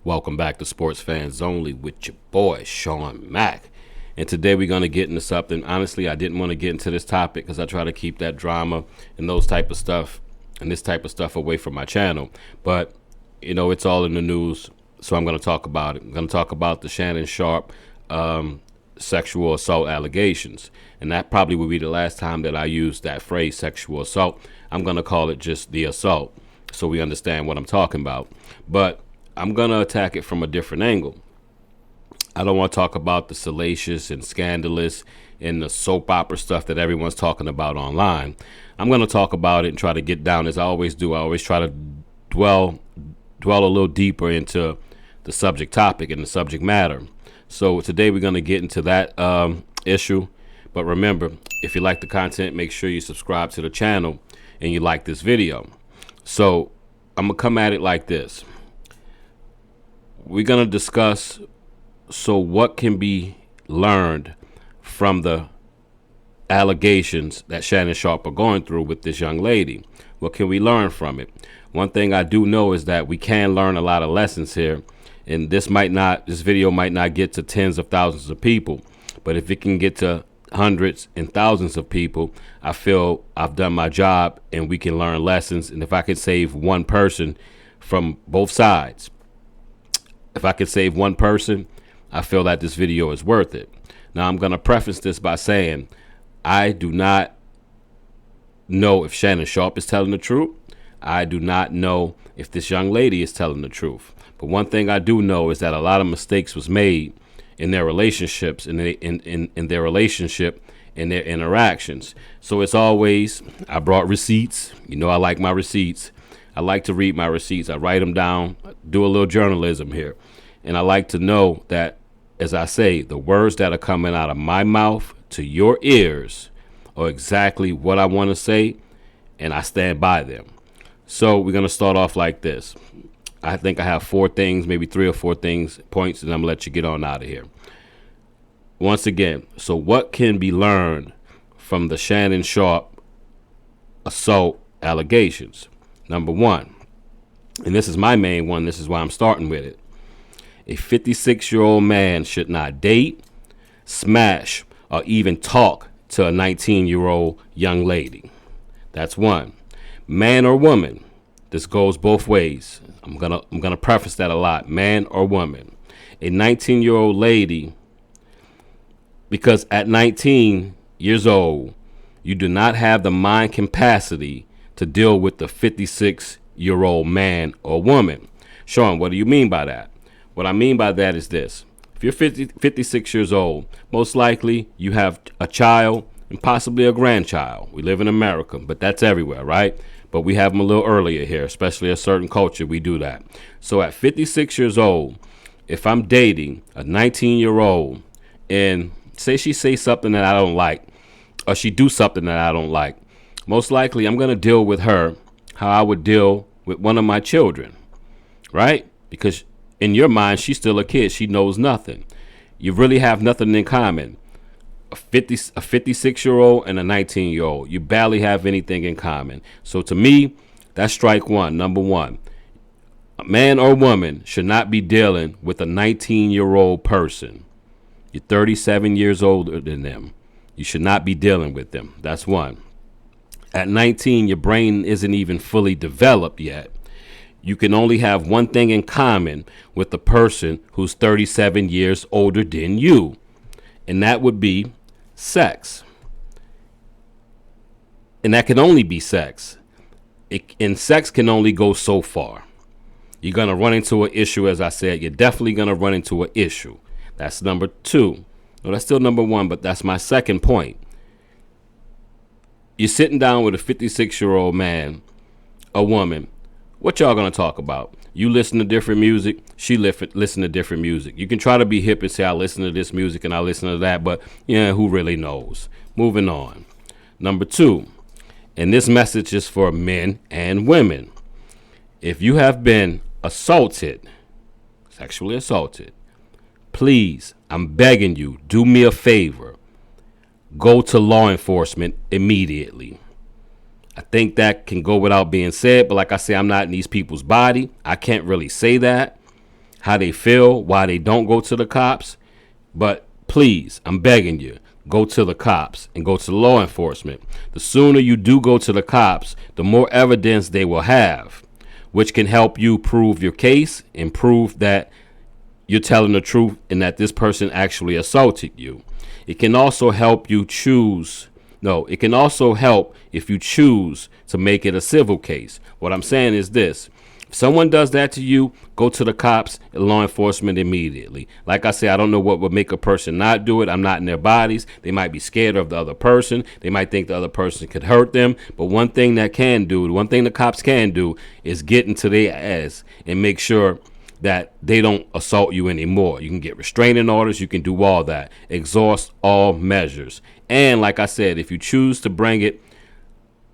Welcome back to Sports Fans Only with your boy, Sean Mack. And today we're going to get into something. Honestly, I didn't want to get into this topic because I try to keep that drama and those type of stuff and this type of stuff away from my channel. But, you know, it's all in the news, so I'm going to talk about it. I'm going to talk about the Shannon Sharpe sexual assault allegations. And that probably will be the last time that I use that phrase, sexual assault. I'm going to call it just the assault so we understand what I'm talking about. But I'm going to attack it from a different angle. I don't want to talk about the salacious and scandalous and the soap opera stuff that everyone's talking about online. I'm going to talk about it and try to get down, as I always do. I always try to dwell a little deeper into the subject topic and the subject matter. So today we're going to get into that issue. But remember, if you like the content, make sure you subscribe to the channel and you like this video. So I'm going to come at it like this. We're going to discuss, so what can be learned from the allegations that Shannon Sharpe are going through with this young lady. What can we learn from it? One thing I do know is that we can learn a lot of lessons here, and this video might not get to tens of thousands of people, but if it can get to hundreds and thousands of people, I feel I've done my job and we can learn lessons. And if I can save one person from both sides, if I could save one person, I feel that this video is worth it. Now, I'm going to preface this by saying I do not know if Shannon Sharpe is telling the truth. I do not know if this young lady is telling the truth. But one thing I do know is that a lot of mistakes was made in their relationships, in their relationship, in their interactions. So it's always, I brought receipts. You know, I like my receipts. I like to read my receipts. I write them down, do a little journalism here. And I like to know that, as I say, the words that are coming out of my mouth to your ears are exactly what I want to say, and I stand by them. So we're going to start off like this. I think I have four things, maybe three or four points, and I'm going to let you get on out of here. Once again, so what can be learned from the Shannon Sharpe assault allegations? Number one, and this is my main one, this is why I'm starting with it. A 56-year-old man should not date, smash, or even talk to a 19-year-old young lady. That's one. Man or woman, this goes both ways. I'm gonna preface that a lot. Man or woman. A 19-year-old lady, because at 19 years old, you do not have the mind capacity to deal with the 56-year-old man or woman. Sean, what do you mean by that? What I mean by that is this. If you're 56 years old, most likely you have a child and possibly a grandchild. We live in America, but that's everywhere, right? But we have them a little earlier here, especially a certain culture. We do that. So at 56 years old, if I'm dating a 19-year-old and say she says something that I don't like, or she do something that I don't like, most likely I'm going to deal with her how I would deal with one of my children, right? Because in your mind, she's still a kid. She knows nothing. You really have nothing in common. A 56-year-old and a 19-year-old. You barely have anything in common. So to me, that's strike one. Number one, a man or woman should not be dealing with a 19-year-old person. You're 37 years older than them. You should not be dealing with them. That's one. At 19, your brain isn't even fully developed yet. You can only have one thing in common with the person who's 37 years older than you, and that would be sex. And that can only be sex. And sex can only go so far. You're going to run into an issue, as I said. You're definitely going to run into an issue. That's number two. No, that's still number one, but that's my second point. You're sitting down with a 56-year-old man, a woman. What y'all going to talk about? You listen to different music. She listen to different music. You can try to be hip and say, I listen to this music and I listen to that. But, yeah, who really knows? Moving on. Number two, and this message is for men and women. If you have been assaulted, sexually assaulted, please, I'm begging you, do me a favor. Go to law enforcement immediately. I think that can go without being said, but like I say, I'm not in these people's body. I can't really say that. how they feel, why they don't go to the cops. But please, I'm begging you, go to the cops and go to law enforcement. The sooner you do go to the cops, the more evidence they will have, which can help you prove your case and prove that you're telling the truth and that this person actually assaulted you. It can also help you choose. No, it can also help if you choose to make it a civil case. What I'm saying is this. If someone does that to you, go to the cops and law enforcement immediately. Like I said, I don't know what would make a person not do it. I'm not in their bodies. They might be scared of the other person. They might think the other person could hurt them. But one thing the cops can do is get into their ass and make sure that they don't assault you anymore. You can get restraining orders. You can do all that. Exhaust all measures. And like I said, if you choose to bring it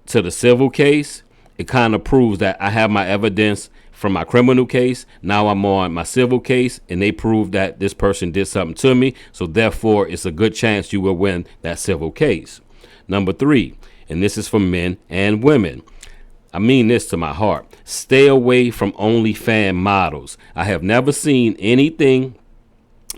to the civil case, it kind of proves that I have my evidence from my criminal case. Now I'm on my civil case, and they prove that this person did something to me. So therefore, it's a good chance you will win that civil case. Number 3, and this is for men and women. I mean this to my heart. Stay away from OnlyFans models. I have never seen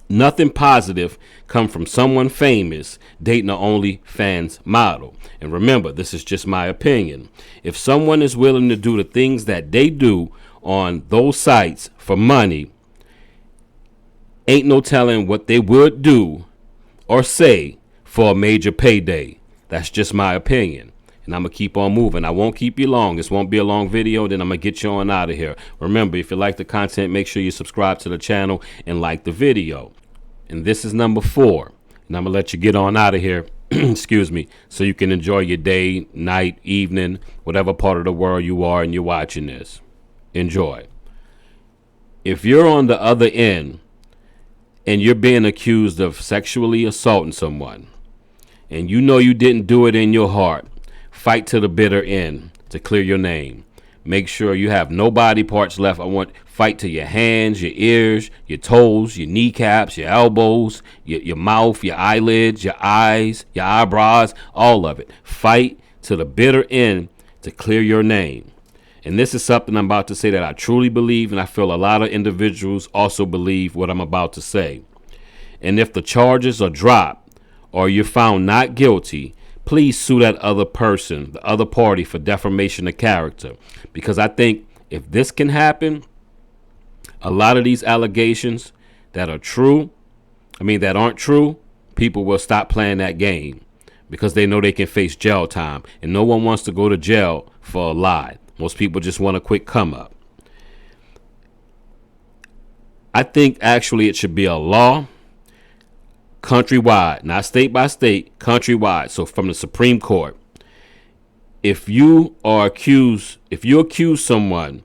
nothing positive come from someone famous dating an OnlyFans model. And remember, this is just my opinion. If someone is willing to do the things that they do on those sites for money, ain't no telling what they would do or say for a major payday. That's just my opinion. And I'm going to keep on moving. I won't keep you long. This won't be a long video. Then I'm going to get you on out of here. Remember, if you like the content, make sure you subscribe to the channel and like the video. And this is number 4. And I'm going to let you get on out of here. Excuse me. So you can enjoy your day, night, evening, whatever part of the world you are and you're watching this. Enjoy. If you're on the other end and you're being accused of sexually assaulting someone, and you know you didn't do it in your heart, fight to the bitter end to clear your name. Make sure you have no body parts left. Fight to your hands, your ears, your toes, your kneecaps, your elbows, your mouth, your eyelids, your eyes, your eyebrows, all of it. Fight to the bitter end to clear your name. And this is something I'm about to say that I truly believe, and I feel a lot of individuals also believe what I'm about to say. And if the charges are dropped or you're found not guilty, please sue that other person, the other party, for defamation of character. Because I think if this can happen, a lot of these allegations that aren't true, people will stop playing that game because they know they can face jail time. And no one wants to go to jail for a lie. Most people just want a quick come up. I think actually it should be a law countrywide, not state by state, countrywide. So from the Supreme Court, if you accuse someone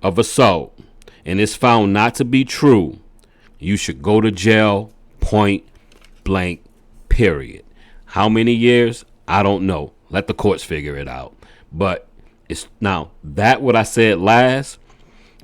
of assault and it's found not to be true, you should go to jail, point blank, period. How many years? I don't know. Let the courts figure it out. But it's now that what I said last,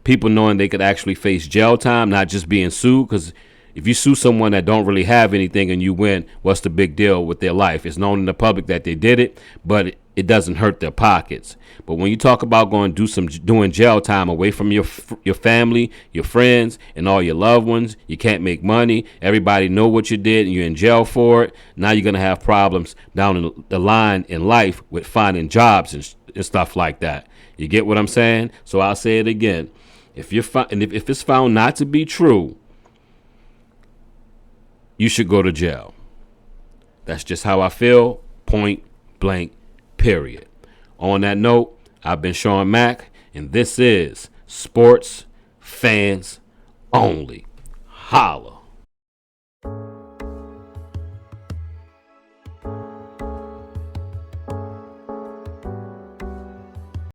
people knowing they could actually face jail time, not just being sued, because if you sue someone that don't really have anything and you win, what's the big deal with their life? It's known in the public that they did it, but it doesn't hurt their pockets. But when you talk about doing jail time away from your family, your friends, and all your loved ones, you can't make money. Everybody know what you did, and you're in jail for it. Now you're gonna have problems down the line in life with finding jobs and stuff like that. You get what I'm saying? So I'll say it again. If it's found not to be true, you should go to jail. That's just how I feel, point blank, period. On that note, I've been Sean Mack, and this is Sports Fans Only. Holla.